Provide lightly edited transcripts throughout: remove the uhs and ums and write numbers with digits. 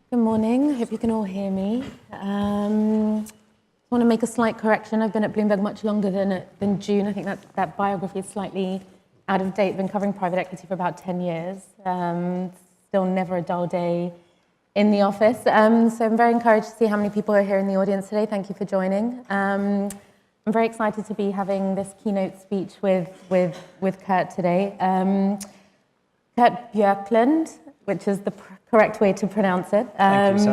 Good morning. I hope you can all hear me. I want to make a slight correction. I've been at Bloomberg much longer than June. I think that biography is slightly out of date. I've been covering private equity for about 10 years. Still never a dull day in the office. So I'm very encouraged to see how many people are here in the audience today. Thank you for joining. I'm very excited to be having this keynote speech with Kurt today. Kurt Bjorklund, which is the correct way to pronounce it. Thank you,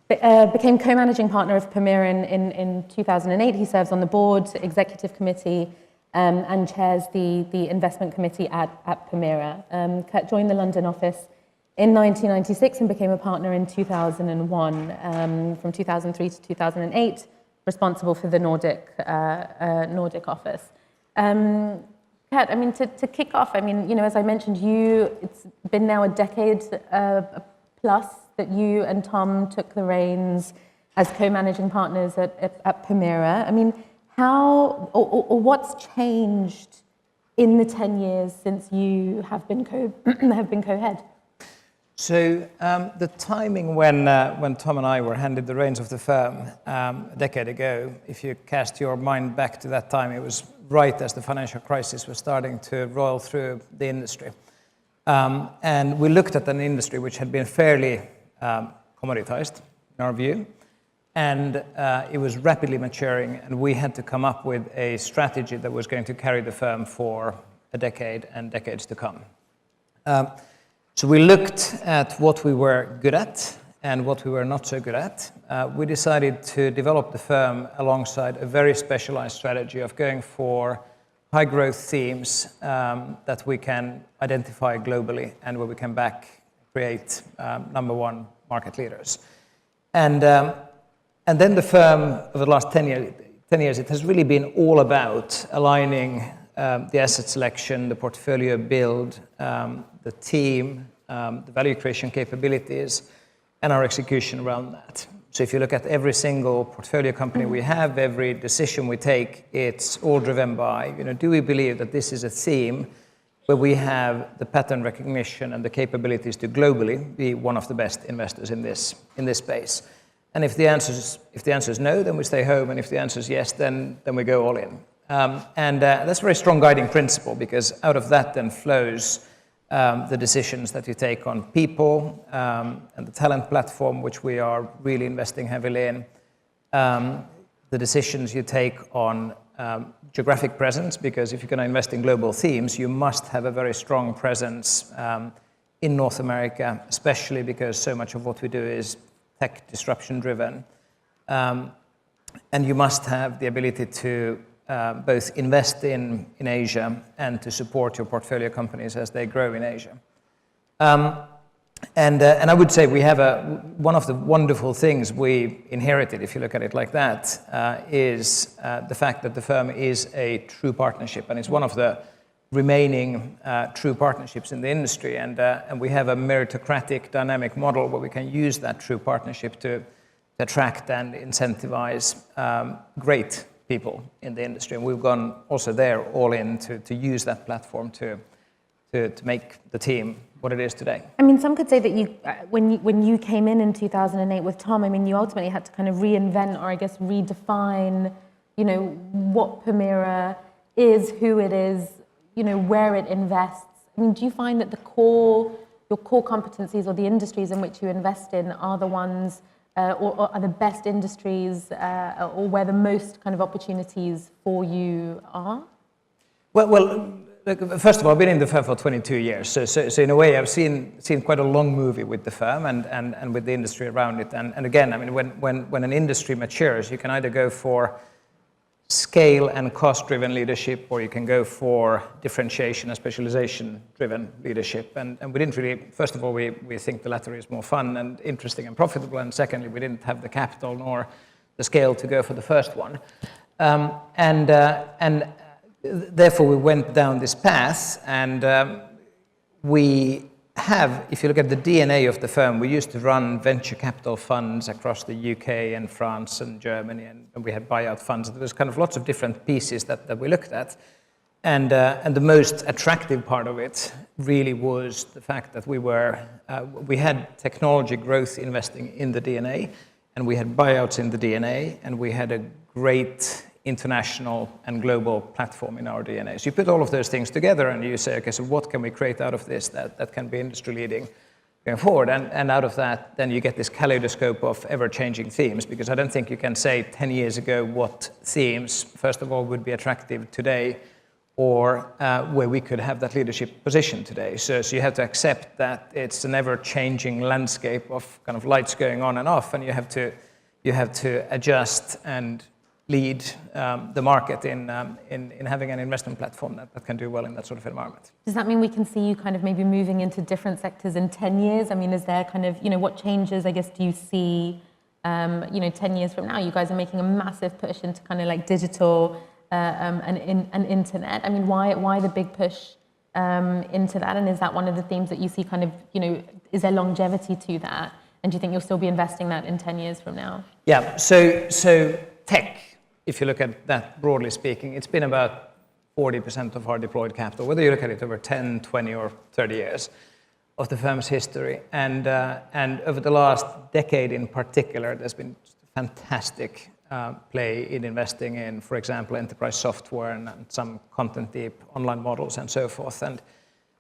Sarah. Became co-managing partner of Permira in 2008. He serves on the board, executive committee, and chairs the investment committee at Permira. Kurt joined the London office in 1996 and became a partner in 2001. From 2003 to 2008, responsible for the Nordic office. Kurt, I mean, to kick off, I mean, you know, as I mentioned, it's been now a decade plus that you and Tom took the reins as co-managing partners at Permira. I mean, how or what's changed in the 10 years since you have been co-head? So the timing when Tom and I were handed the reins of the firm a decade ago, if you cast your mind back to that time, it was right as the financial crisis was starting to roll through the industry. And we looked at an industry which had been fairly commoditized, in our view, and it was rapidly maturing, and we had to come up with a strategy that was going to carry the firm for a decade and decades to come. So we looked at what we were good at and what we were not so good at. We decided to develop the firm alongside a very specialized strategy of going for high growth themes that we can identify globally and where we can create number one market leaders. And then the firm, over the last 10 years, it has really been all about aligning the asset selection, the portfolio build, the team, the value creation capabilities, and our execution around that. So if you look at every single portfolio company we have, every decision we take, it's all driven by, you know, do we believe that this is a theme where we have the pattern recognition and the capabilities to globally be one of the best investors in this space? And if the answer is no, then we stay home, and if the answer is yes, then we go all in. That's a very strong guiding principle, because out of that then flows the decisions that you take on people and the talent platform, which we are really investing heavily in, the decisions you take on geographic presence, because if you're going to invest in global themes, you must have a very strong presence in North America, especially because so much of what we do is tech disruption driven. And you must have the ability to both invest in Asia and to support your portfolio companies as they grow in Asia. And I would say we have one of the wonderful things we inherited, if you look at it like that, is the fact that the firm is a true partnership, and it's one of the remaining true partnerships in the industry. And we have a meritocratic dynamic model where we can use that true partnership to attract and incentivize great people in the industry. And we've gone also there all in to use that platform to make the team what it is today. I mean, some could say that you, when you came in 2008 with Tom, I mean, you ultimately had to kind of reinvent, or I guess redefine, you know, what Permira is, who it is, you know, where it invests. I mean, do you find that your core competencies or the industries in which you invest in are the ones, or are the best industries, or where the most kind of opportunities for you are? Well, look, first of all, I've been in the firm for 22 years, so in a way I've seen quite a long movie with the firm and with the industry around it. And again, I mean, when an industry matures, you can either go for scale and cost-driven leadership, or you can go for differentiation and specialization-driven leadership. And we didn't really, first of all, we think the latter is more fun and interesting and profitable, and secondly, we didn't have the capital nor the scale to go for the first one. And therefore, we went down this path, and we have, if you look at the DNA of the firm, we used to run venture capital funds across the UK and France and Germany, and we had buyout funds. There was kind of lots of different pieces that we looked at. And the most attractive part of it really was the fact that we had technology growth investing in the DNA, and we had buyouts in the DNA, and we had a great international and global platform in our DNA. So you put all of those things together and you say, okay, so what can we create out of this that can be industry leading going forward? And out of that, then you get this kaleidoscope of ever-changing themes, because I don't think you can say 10 years ago what themes, first of all, would be attractive today, or where we could have that leadership position today. So you have to accept that it's an ever-changing landscape of kind of lights going on and off, and you have to adjust and lead the market in having an investment platform that can do well in that sort of environment. Does that mean we can see you kind of maybe moving into different sectors in 10 years? I mean, is there kind of, what changes, I guess, do you see, 10 years from now? You guys are making a massive push into kind of like digital and internet. I mean, why the big push into that? And is that one of the themes that you see kind of, is there longevity to that? And do you think you'll still be investing that in 10 years from now? Yeah, so tech, if you look at that broadly speaking, it's been about 40% of our deployed capital, whether you look at it over 10, 20 or 30 years of the firm's history. And over the last decade in particular, there's been fantastic play in investing in, for example, enterprise software and some content deep online models and so forth. And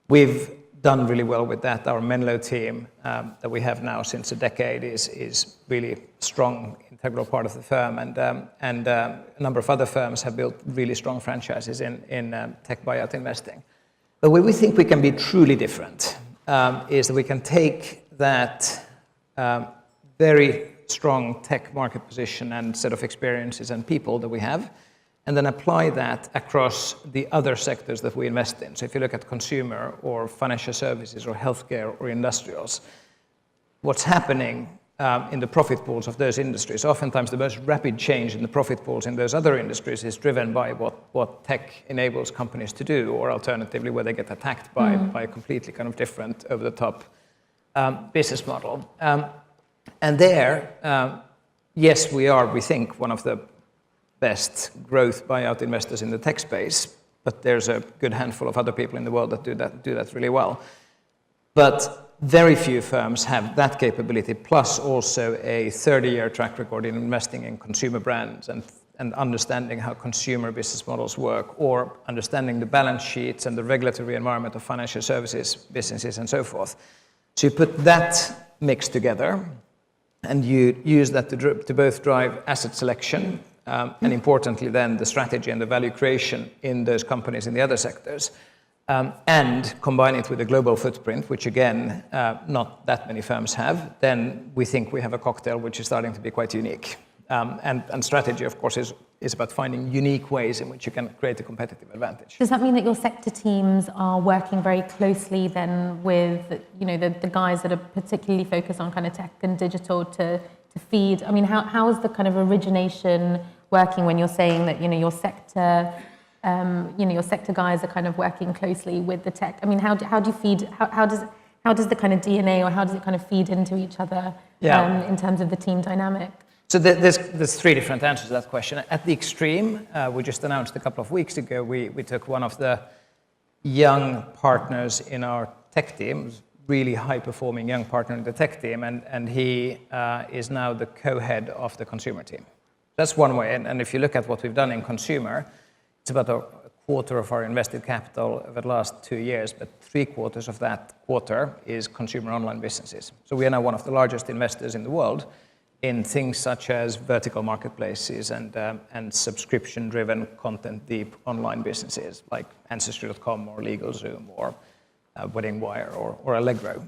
we've done really well with that. Our Menlo team that we have now since a decade is really strong, integral part of the firm. And a number of other firms have built really strong franchises in tech buyout investing. But where we think we can be truly different is that we can take that very strong tech market position and set of experiences and people that we have, and then apply that across the other sectors that we invest in. So if you look at consumer or financial services or healthcare or industrials, what's happening in the profit pools of those industries, oftentimes the most rapid change in the profit pools in those other industries is driven by what tech enables companies to do, or alternatively where they get attacked by a completely kind of different over-the-top business model. And there, yes, we think, one of the best growth buyout investors in the tech space, but there's a good handful of other people in the world that do that really well. But very few firms have that capability, plus also a 30-year track record in investing in consumer brands and understanding how consumer business models work, or understanding the balance sheets and the regulatory environment of financial services businesses and so forth. So you put that mix together, and you use that to both drive asset selection, and importantly then the strategy and the value creation in those companies in the other sectors, and combine it with a global footprint, which again, not that many firms have, then we think we have a cocktail which is starting to be quite unique. And strategy, of course, is about finding unique ways in which you can create a competitive advantage. Does that mean that your sector teams are working very closely then with, the guys that are particularly focused on kind of tech and digital to feed? I mean, how is the kind of origination working when you're saying that, your sector, your sector guys are kind of working closely with the tech? I mean, how do you feed? How does the kind of DNA, or how does it kind of feed into each other in terms of the team dynamic? So there's three different answers to that question. At the extreme, we just announced a couple of weeks ago, we took one of the young partners in our tech team, really high-performing young partner in the tech team, and he is now the co-head of the consumer team. That's one way, and if you look at what we've done in consumer, it's about a quarter of our invested capital over the last 2 years, but 3/4 of that quarter is consumer online businesses. So we are now one of the largest investors in the world in things such as vertical marketplaces and subscription-driven content-deep online businesses like Ancestry.com or LegalZoom or Wedding Wire or Allegro.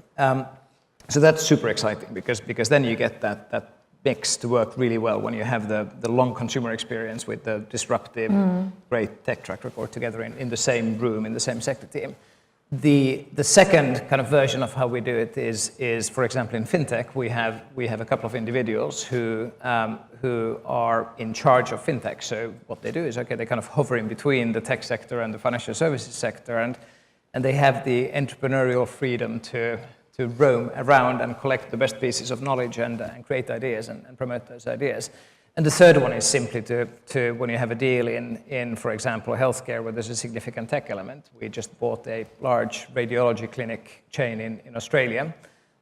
So that's super exciting because then you get that mix to work really well when you have the long consumer experience with the disruptive, great tech track record together in the same room, in the same sector team. The second kind of version of how we do it is for example, in fintech, we have a couple of individuals who are in charge of fintech. So what they do is, they kind of hover in between the tech sector and the financial services sector, and they have the entrepreneurial freedom to roam around and collect the best pieces of knowledge and create ideas and promote those ideas. And the third one is simply to when you have a deal in, for example, healthcare where there's a significant tech element. We just bought a large radiology clinic chain in Australia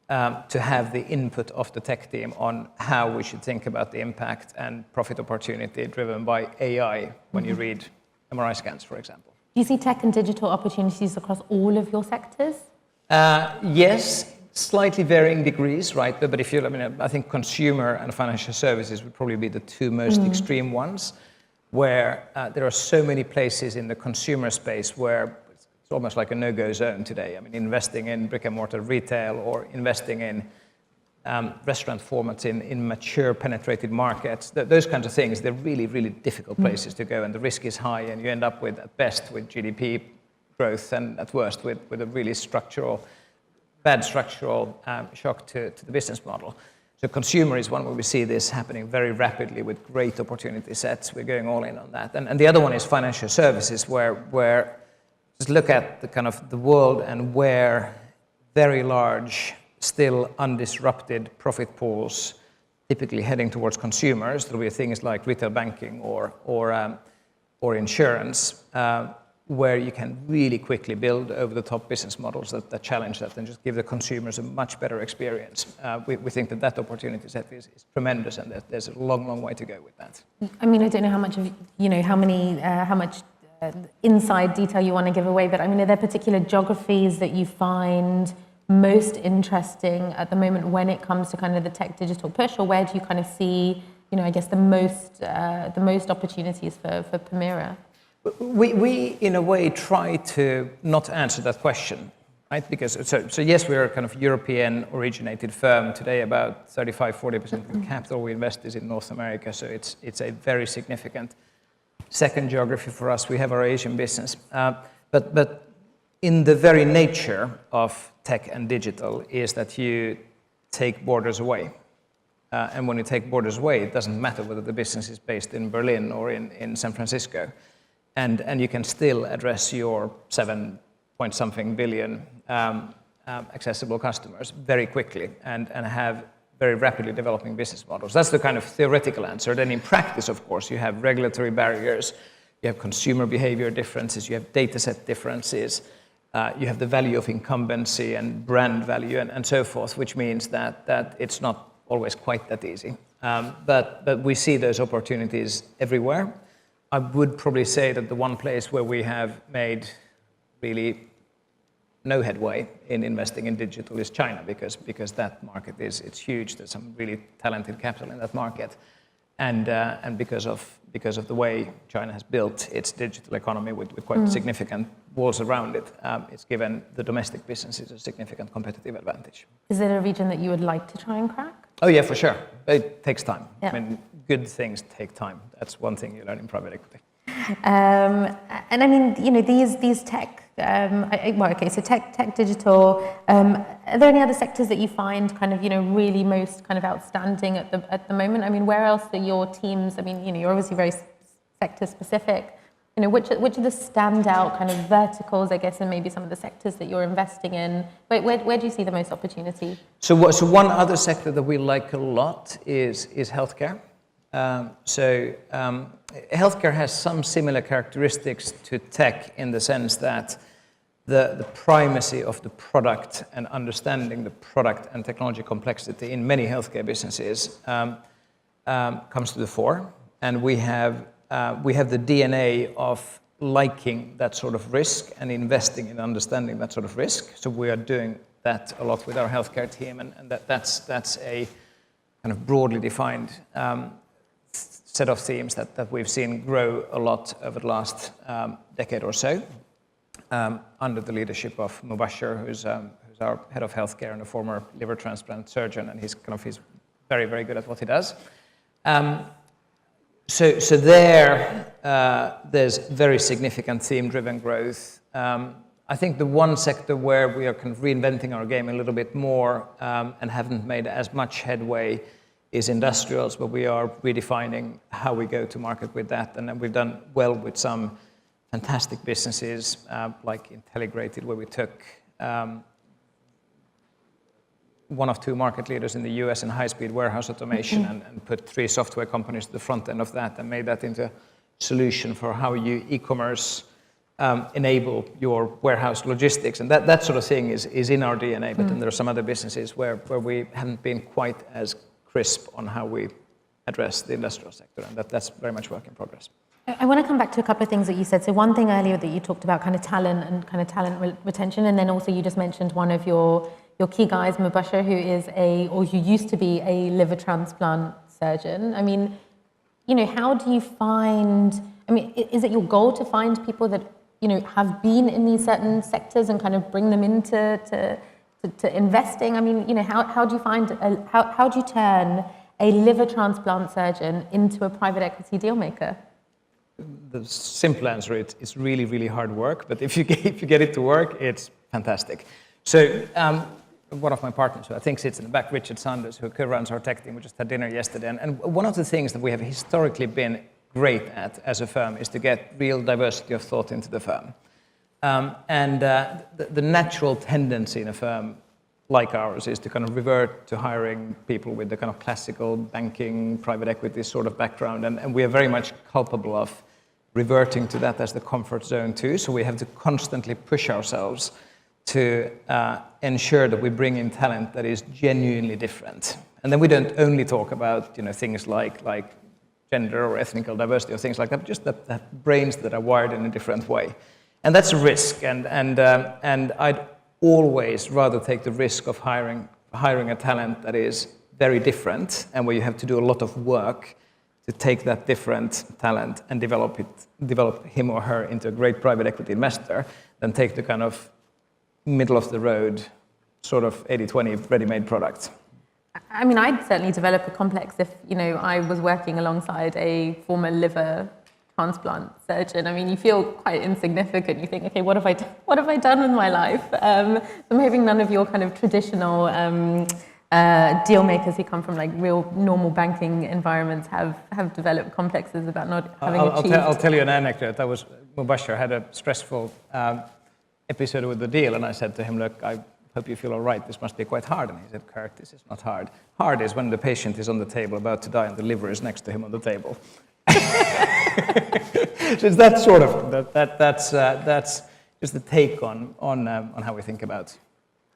to have the input of the tech team on how we should think about the impact and profit opportunity driven by AI when you read MRI scans, for example. Do you see tech and digital opportunities across all of your sectors? Yes. Slightly varying degrees, right? But if I think consumer and financial services would probably be the two most extreme ones, where there are so many places in the consumer space where it's almost like a no-go zone today. I mean, investing in brick-and-mortar retail or investing in restaurant formats in mature, penetrated markets, those kinds of things, they're really, really difficult places to go, and the risk is high, and you end up with, at best, with GDP growth, and at worst, with a really bad structural shock to the business model. So consumer is one where we see this happening very rapidly with great opportunity sets. We're going all in on that. And the other one is financial services, where just look at the kind of the world and where very large, still undisrupted profit pools, typically heading towards consumers. There'll be things like retail banking or insurance, where you can really quickly build over-the-top business models that challenge that and just give the consumers a much better experience. We think that opportunity set is tremendous, and that there's a long, long way to go with that. I mean, I don't know how much of how much inside detail you want to give away, but I mean, are there particular geographies that you find most interesting at the moment when it comes to kind of the tech digital push, or where do you kind of see, I guess, the most opportunities for Permira? We, in a way, try to not answer that question, right? Because, so yes, we are a kind of European-originated firm. Today, about 35-40% of the capital we invest is in North America, so it's a very significant second geography for us. We have our Asian business. But in the very nature of tech and digital is that you take borders away. And when you take borders away, it doesn't matter whether the business is based in Berlin or in San Francisco. And you can still address your 7-point-something billion accessible customers very quickly and have very rapidly developing business models. That's the kind of theoretical answer. Then in practice, of course, you have regulatory barriers, you have consumer behavior differences, you have data set differences, you have the value of incumbency and brand value and so forth, which means that it's not always quite that easy. But we see those opportunities everywhere. I would probably say that the one place where we have made really no headway in investing in digital is China, because that market it's huge. There's some really talented capital in that market, and because of the way China has built its digital economy with quite significant walls around it, it's given the domestic businesses a significant competitive advantage. Is it a region that you would like to try and crack? Oh yeah, for sure. It takes time. Yeah. I mean, good things take time. That's one thing you learn in private equity. And I mean, these tech, so tech, digital. Are there any other sectors that you find kind of, really most kind of outstanding at the moment? I mean, where else are your teams? I mean, you're obviously very sector specific. Which are the standout kind of verticals, I guess, and maybe some of the sectors that you're investing in? Where do you see the most opportunity? So one other sector that we like a lot is healthcare. Healthcare has some similar characteristics to tech in the sense that the primacy of the product and understanding the product and technology complexity in many healthcare businesses comes to the fore, and we have the DNA of liking that sort of risk and investing in understanding that sort of risk. So we are doing that a lot with our healthcare team, and that's a kind of broadly defined set of themes that we've seen grow a lot over the last decade or so, under the leadership of Mubashir, who's our head of healthcare and a former liver transplant surgeon, and he's very, very good at what he does. So there's very significant theme-driven growth. I think the one sector where we are kind of reinventing our game a little bit more and haven't made as much headway is industrials, but we are redefining how we go to market with that. And then we've done well with some fantastic businesses like Intelligrated, where we took one of two market leaders in the US in high-speed warehouse automation and put 3 software companies to the front end of that and made that into a solution for how you e-commerce enable your warehouse logistics. And that sort of thing is in our DNA, but then there are some other businesses where we haven't been quite as crisp on how we address the industrial sector, and that's very much work in progress. I want to come back to a couple of things that you said. So one thing earlier that you talked about kind of talent and kind of talent retention, and then also you just mentioned one of your key guys, Mubashir, who used to be a liver transplant surgeon. I mean, how do you find, is it your goal to find people that, have been in these certain sectors and kind of bring them into to investing? I mean, how do you find, how do you turn a liver transplant surgeon into a private equity deal maker? The simple answer is it's really, really hard work, but if you get it to work, it's fantastic. So one of my partners, who I think sits in the back, Richard Sanders, who co-runs our tech team, we just had dinner yesterday, and one of the things that we have historically been great at as a firm is to get real diversity of thought into the firm. The natural tendency in a firm like ours is to kind of revert to hiring people with the kind of classical banking, private equity sort of background, and we are very much culpable of reverting to that as the comfort zone too. So we have to constantly push ourselves to ensure that we bring in talent that is genuinely different. And then we don't only talk about things like gender or ethnical diversity or things like that, but just that brains that are wired in a different way. And that's a risk, and I'd always rather take the risk of hiring a talent that is very different and where you have to do a lot of work to take that different talent and develop him or her into a great private equity investor than take the kind of middle of the road sort of 80-20 ready-made product. I mean, I'd certainly develop a complex if, I was working alongside a former liver transplant surgeon. I mean, you feel quite insignificant. You think, okay, what have I done with my life? So maybe none of your kind of traditional deal makers who come from like real normal banking environments have developed complexes about not having achieved. I'll tell you an anecdote. Mubashir had a stressful episode with the deal, and I said to him, look, I hope you feel all right. This must be quite hard. And he said, Kurt, this is not hard. Hard is when the patient is on the table about to die and the liver is next to him on the table. So it's that sort of that's just the take on how we think about.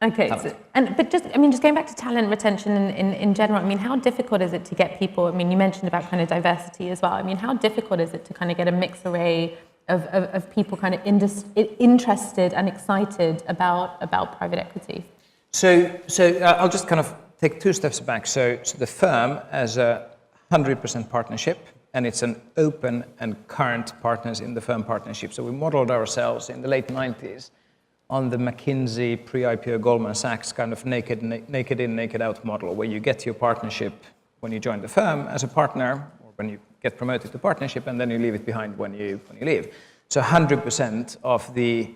Okay, but just going back to talent retention in general. I mean, how difficult is it to get people? I mean, you mentioned about kind of diversity as well. I mean, how difficult is it to kind of get a mixed array of people kind of interested and excited about private equity? So I'll just kind of take 2 steps back. So the firm as a 100% partnership, and it's an open and current partners in the firm partnership. So we modeled ourselves in the late 90s on the McKinsey pre-IPO Goldman Sachs kind of naked in, naked out model, where you get your partnership when you join the firm as a partner, or when you get promoted to partnership, and then you leave it behind when you leave. So 100% of the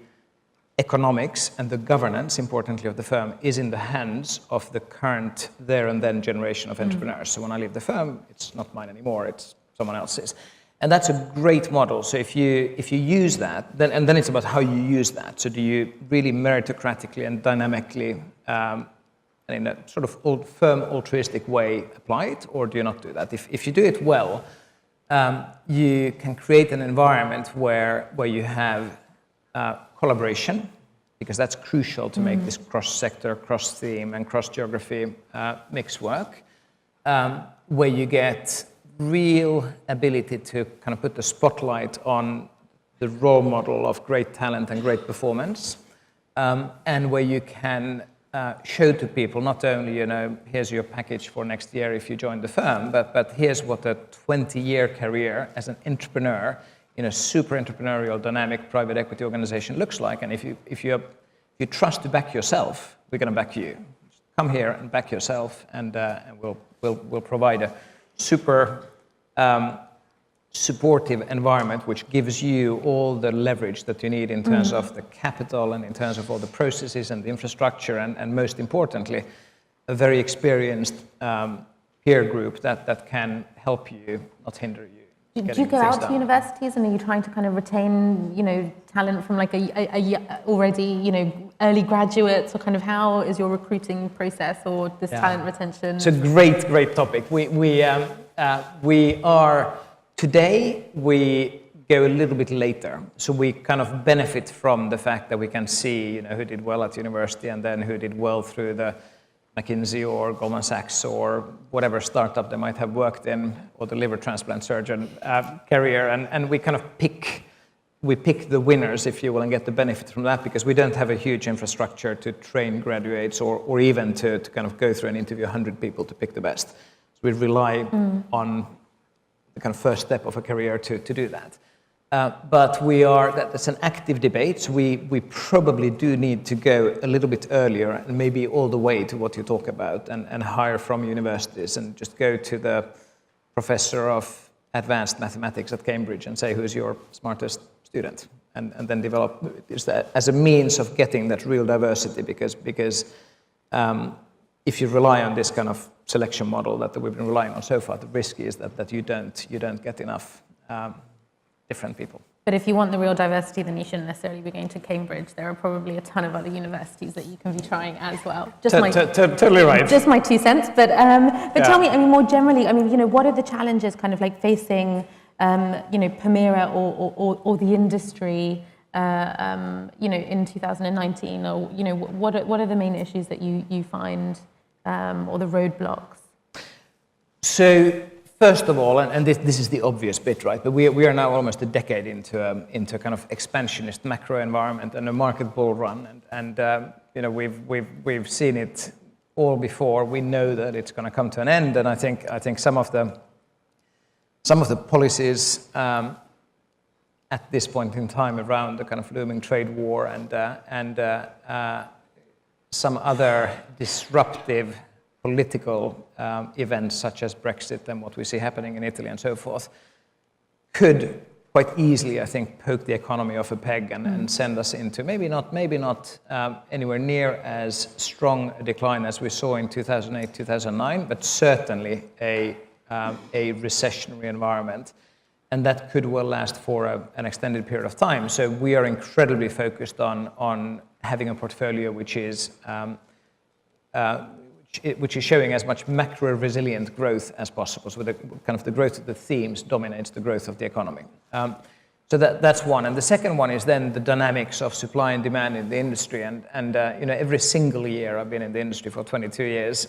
economics and the governance, importantly, of the firm is in the hands of the current there and then generation of entrepreneurs. So when I leave the firm, it's not mine anymore, it's someone else's. And that's a great model. So if you use that, then it's about how you use that. So do you really meritocratically and dynamically, and in a sort of firm altruistic way, apply it, or do you not do that? If you do it well, you can create an environment where you have collaboration, because that's crucial to make this cross-sector, cross-theme, and cross-geography mix work, where you get real ability to kind of put the spotlight on the role model of great talent and great performance, and where you can show to people not only, here's your package for next year if you join the firm, but here's what a 20-year career as an entrepreneur in a super entrepreneurial, dynamic private equity organization looks like. And if you trust to back yourself, we're going to back you. Just come here and back yourself, and we'll provide a super supportive environment which gives you all the leverage that you need in terms of the capital and in terms of all the processes and the infrastructure, and most importantly, a very experienced peer group that can help you, not hinder you. Do you go out to universities, and are you trying to kind of retain, talent from like a already, early graduates, or kind of how is your recruiting process or this talent retention? It's a great topic. We are today. We go a little bit later, so we kind of benefit from the fact that we can see, who did well at university, and then who did well through the McKinsey or Goldman Sachs or whatever startup they might have worked in, or the liver transplant surgeon career, and we kind of pick the winners, if you will, and get the benefit from that, because we don't have a huge infrastructure to train graduates or even to kind of go through and interview 100 people to pick the best. So we rely on the kind of first step of a career to do that. But that's an active debate. So we probably do need to go a little bit earlier, and maybe all the way to what you talk about, and hire from universities, and just go to the professor of advanced mathematics at Cambridge and say, who's your smartest student? And then develop this as a means of getting that real diversity, because if you rely on this kind of selection model that we've been relying on so far, the risk is that you don't get enough different people. But if you want the real diversity, then you shouldn't necessarily be going to Cambridge. There are probably a ton of other universities that you can be trying as well. Totally right. Just my 2 cents. But tell me, more generally, what are the challenges kind of like facing, Permira or the industry, in 2019? Or, what are the main issues that you find, or the roadblocks? So, first of all, and this is the obvious bit, right? But we are now almost a decade into kind of expansionist macro environment and a market bull run, and we've seen it all before. We know that it's going to come to an end, and I think some of the policies at this point in time around the kind of looming trade war and some other disruptive political events such as Brexit and what we see happening in Italy and so forth could quite easily, I think, poke the economy off a peg and send us into maybe not anywhere near as strong a decline as we saw in 2008, 2009, but certainly a recessionary environment. And that could well last for an extended period of time. So we are incredibly focused on having a portfolio which is showing as much macro resilient growth as possible. So the growth of the themes dominates the growth of the economy. So that's one. And the second one is then the dynamics of supply and demand in the industry. And every single year, I've been in the industry for 22 years,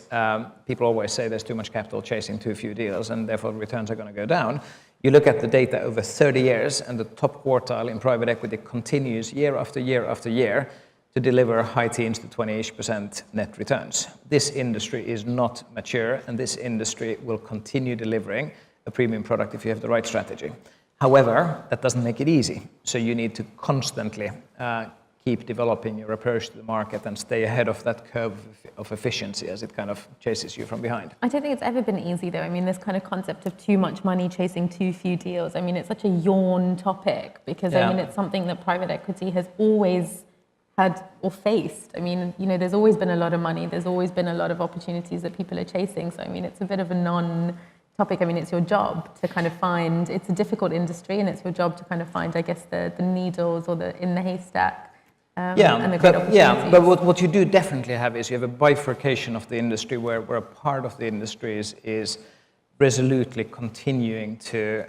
people always say there's too much capital chasing too few deals, and therefore returns are going to go down. You look at the data over 30 years, and the top quartile in private equity continues year after year after year to deliver high teens to 20-ish% net returns. This industry is not mature, and this industry will continue delivering a premium product if you have the right strategy. However, that doesn't make it easy. So you need to constantly keep developing your approach to the market and stay ahead of that curve of efficiency as it kind of chases you from behind. I don't think it's ever been easy, though. This kind of concept of too much money chasing too few deals. It's such a yawn topic because, it's something that private equity has always had or faced. There's always been a lot of money. There's always been a lot of opportunities that people are chasing. So, it's a bit of a non-topic. It's your job to kind of find, it's a difficult industry, and it's your job to kind of find, I guess, the needles or in the haystack. But what you do definitely have is you have a bifurcation of the industry where a part of the industry is resolutely continuing to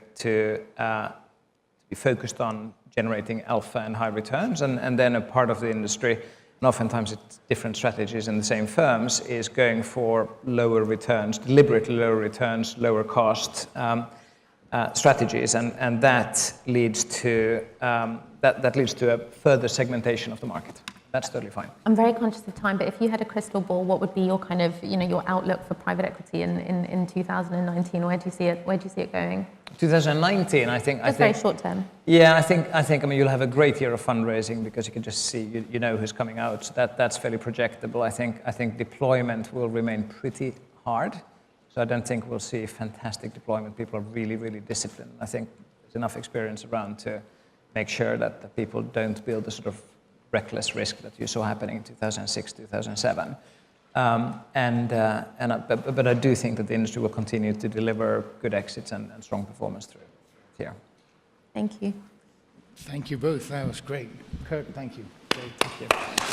be focused on generating alpha and high returns, and then a part of the industry, and oftentimes it's different strategies in the same firms, is going for lower returns, deliberately lower returns, lower cost strategies, and that leads to a further segmentation of the market. That's totally fine. I'm very conscious of time, but if you had a crystal ball, what would be your kind of, your outlook for private equity in 2019? Where do you see it going? 2019, I think. Very short term. Yeah, I think. You'll have a great year of fundraising because you can just see, you know who's coming out. So that's fairly projectable. I think deployment will remain pretty hard. So I don't think we'll see fantastic deployment. People are really, really disciplined. I think there's enough experience around to make sure that the people don't build the sort of reckless risk that you saw happening in 2006, 2007. But I do think that the industry will continue to deliver good exits and strong performance through here. Thank you. Thank you both. That was great. Kurt, thank you. Great, thank you.